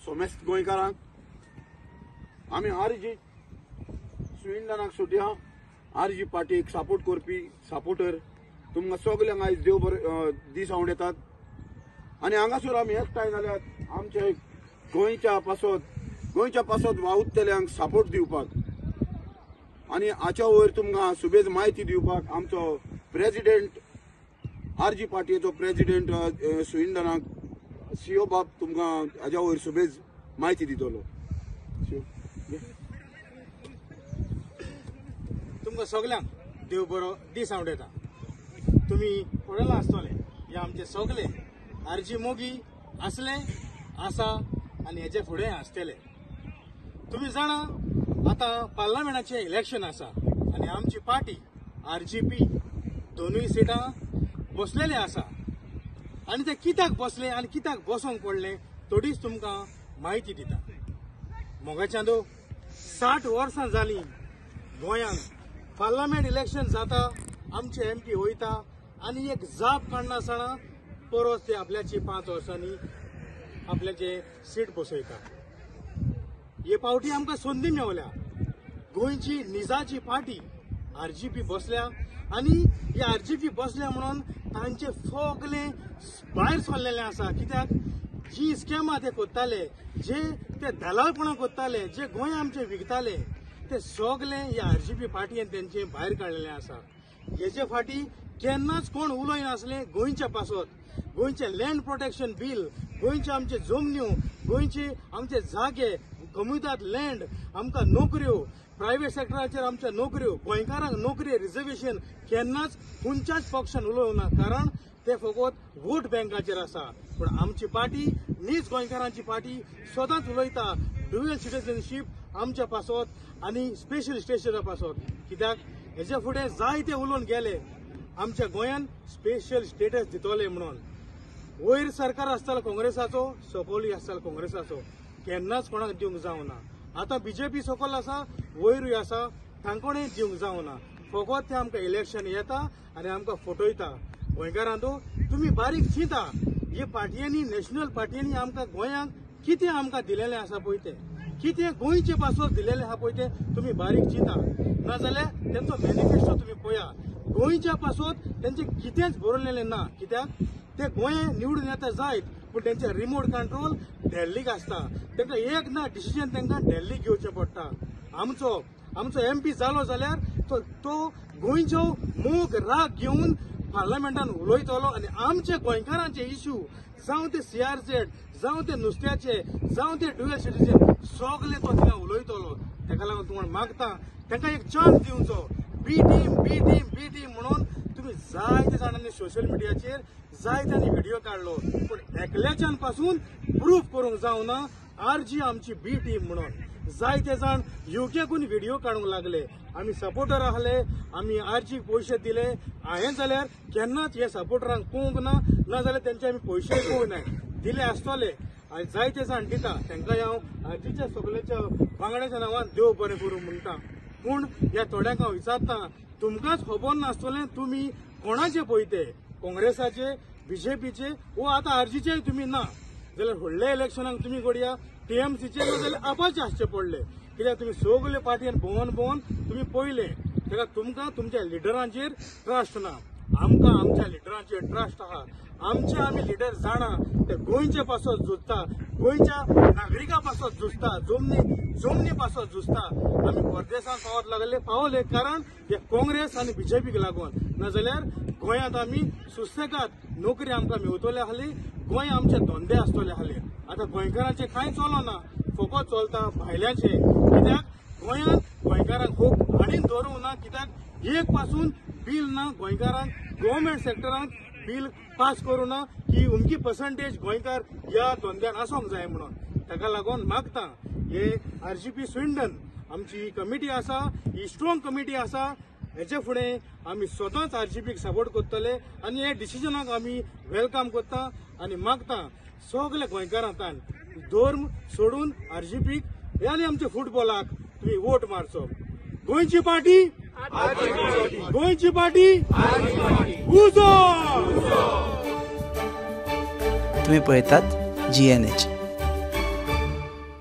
सोमेस्त गोंयकारांक आमी आरजी स्विंडनाक सुटी हा आरजी पार्टीक सपोर्ट करपी सपोर्टर तुमकां सगल्यांक आयज देव बरें दीस आवड येतात आनी हांगासर आमी एकठांय जाल्यात आमचे गोंयच्या पासत वावुरतल्यांक सपोर्ट दिवपाक आनी हाच्या वयर तुमकां सुबेज म्हायती दिवपाक आमचो प्रेसिडेंट आरजी पार्टीचो प्रेसिडेंट स्विंडनाक सीओ बाब तुमकां हाच्या वयर सुबेज म्हायती दितलो. तुमकां सगल्यांक देव बरो दीस आवड येता. तुमी पळयलां आसतलें हे आमचे सगळे आरजी मोगी आसले आसा आनी हेचे फुडें आसतले. तुमी जाणा आतां पार्लमेंटाचें इलेक्शन आसा आनी आमची पार्टी आरजीपी दोनूय सिटां बसलेले आसा आनी ते कित्याक बसले आनी कित्याक बसोंक पडले थोडीच तुमकां म्हायती दिता. मोगाच्यान 60 वर्सां जालीं गोंयांत पार्लमेंट इलेक्शन जाता आमचे एमपी वयता आनी एक जाप काडनासतना परत ते आपल्याची 5 वर्सांनी आपल्याचे सीट बसयता. हे पावटी आमकां संदी मेवल्या. गोंयची निजाची पार्टी आरजीपी बसल्या आनी ही आरजीपी बसल्या म्हणून तांचे सगळे भायर सरलेले आसा. कित्याक जी स्कॅमां ते कोत्ताले जे ते दलालपणां कोत्ताले जे गोंय आमचे विकताले ते सगळे ह्या आरजीपी पार्टीन तेंचे भायर काडलेले आसा. हेचे फाटी केन्नाच कोण उलय नासले गोंयच्या पासत. गोंयचे लँड प्रोटेक्शन बील, गोंयचे आमचे जमन्यो, गोंयचे आमचे जागे, कम्युनिटात लँड, आमकां नोकऱ्यो, प्रायव्हेट सेक्टराचेर आमच्या नोकऱ्यो, गोंयकारांक नोकरी रिजर्वेशन केन्नाच खंयच्याच पक्षान उलोवना. कारण ते फकत वोट बँकाचेर आसा. पूण आमची पार्टी नीज गोंयकारांची पार्टी सदांच उलयता ड्युअल सिटीजनशीप आमच्या पासत आनी स्पेशल स्टेटसा पासत. कित्याक हेचे फुडें जायते उलोवन गेले आमच्या गोंयान स्पेशल स्टेटस दितले म्हणून. वयर सरकार आसतालो काँग्रेसाचो, सकयलूय आसतालो काँग्रेसाचो, केन्नाच कोणाक दिवंक जावना. आतां बीजेपी सकयल आसा, वयरूय आसा, तांकोणय दिवंक जावना. फकत ते आमकां इलेक्शन येता आनी आमकां फटयता. गोंयकारांनो तुमी बारीक चिंता हे पार्टयांनी नॅशनल पार्टयांनी आमकां गोंयांक कितें आमकां दिलेलें आसा पळय तें, कितें गोंयचे पासत दिलेलें आहा पळय तें तुमी बारीक चिंता. नाजाल्यार तेंचो मॅनिफेस्टो तुमी पळया. गोंयच्या पासत तेंचे कितेंच बरयलेलें ना. कित्याक ते गोंय निवडून येता जायत पूण तेंचे रिमोट कंट्रोल दिल्लीक आसता. तांकां एक ना डिसिजन तांकां दिल्लीक घेवचें पडटा. आमचो एमपी जालो जाल्यार तो गोंयचो मोग राग घेवन पार्लमेंटान उलयतलो आनी आमचे गोंयकारांचे इश्यू जावं ते सीआरझेड, जावं ते नुस्त्याचे, जावं ते ड्युअल सिटीजन सगळे तो थिंगा उलयतलो. ताका लागून तुम्हाला मागता तांकां एक चान्स दिवचो. बी टीम म्हणून तुम्ही जायते जाणांनी सोशल मिडियाचेर जायत्यांनी व्हिडिओ काढलो पूण एकल्याच्यान पासून प्रूफ करूंक जावना आरजी आमची बी टीम म्हणून. जायते जाण युकेकून व्हिडिओ काडूंक लागले. आमी सपोर्टर आहले, आमी आरजीक पयशे दिले. हांवें जाल्यार केन्नाच हे सपोर्टरांक पळोवंक ना, नाजाल्यार तेंचे आमी पयशे पळोवंक ना. दिले आसतले आनी जायते जाण दिता तांकां हांव आरजीच्या सगळ्याच्या वांगड्याच्या नांवान देव बरें करूं म्हणटा. पूण ह्या थोड्यांक हांव विचारता तुमकांच खबर नासतलें तुमी कोणाचे पळयते, काँग्रेसाचे, बीजेपीचे वो आतां आरजीचे तुमी ना जाल्यार व्हडल्या इलेक्शनाक तुमी घडया टीएमसीचे नाजाल्यार आपाचे आसचे पडले. कित्याक तुमी सगळे पार्टयेन भोंवन तुमी पळयले. ताका तुमकां तुमच्या लिडरांचेर ट्रस्ट ना. आमकां आमच्या लिडरांचेर ट्रस्ट आहा. आमी लिडर जाणा ते गोंयचे पासत झुजता, गोंयच्या नागरिकां पासत झुजता, जमनी पासत झुजता. आमी परदेशांत पावले कारण हे काँग्रेस आनी बीजेपीक लागून. नाजाल्यार गोंयांत आमी सुसेगाद नोकरी आमकां मेवतले आहली, गोंय आमचे धंदे आसतले आहले. आतां गोंयकारांचे कांय चलना, फकत चलता भायल्याचे. कित्याक गोंयांत गोंयकारांक खूब आनीक धरूंक ना. कित्याक एक पासून बील ना गोंयकारांक गव्हर्मेंट सेक्टरांत बील पास करूं ना की उमकी पर्संटेज गोंयकार ह्या धंद्यान आसोंक जाय म्हणून. ताका लागून मागता हे आरजीपी स्विंडन आमची कमिटी आसा, ही स्ट्रॉंग कमिटी आसा. हेचे फुडें आमी स्वताच आरजीपीक सपोर्ट करतले आनी हे डिसिजनाक आमी वेलकम करता आनी मागता सगळे गोंयकारांतान धर्म सोडून आरजीपीक आनी आमच्या फुटबॉलाक तुम्ही वोट मारचो. गोंयची पार्टी, गोंयची पार्टी, उजो. तुम्ही पळयतात GNH.